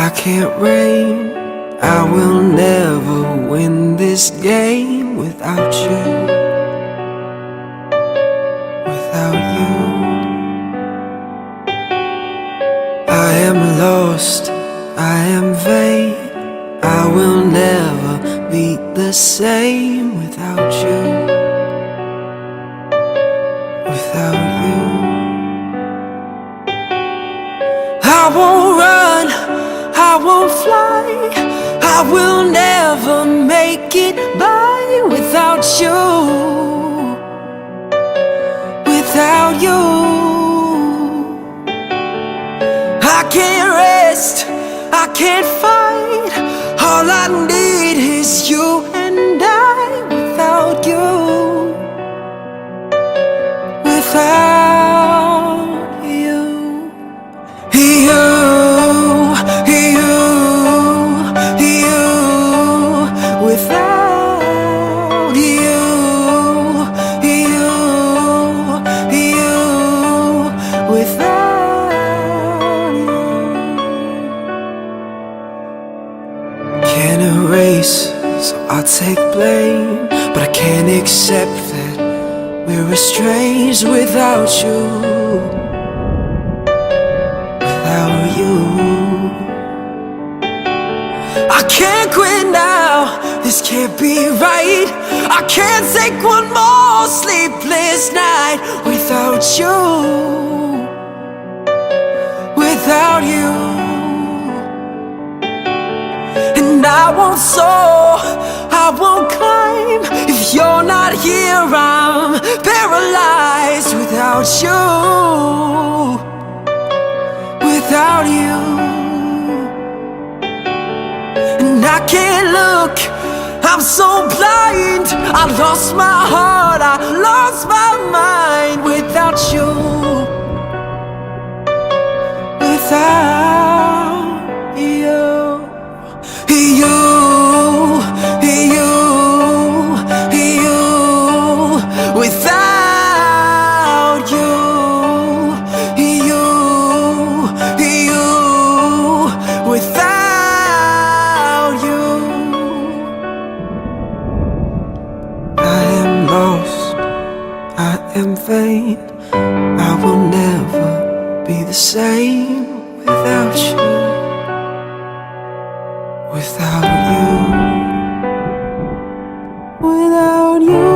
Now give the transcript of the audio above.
I can't reign. I will never win this game without you. Without you, I am lost, I am vain. I will never be the same without you. Without you, I won't run, I won't fly. I will never make it by without you. Without you, I can't rest, I can't fight. All I need is you and I. Without you, without you, you, without you, without you. Can't erase, so I'll take blame, but I can't accept that we're estranged without you. Without you, I can't quit now, this can't be right. I can't take one more sleepless night without you. Without you, and I won't soar, I won't climb. If you're not here, I'm paralyzed without you. Without you, and I can't look, I'm so blind. I lost my heart, I lost my mind without you. Without you, you, without you, without you, I am lost, I am vain. I will never be the same without you. Without you, without you.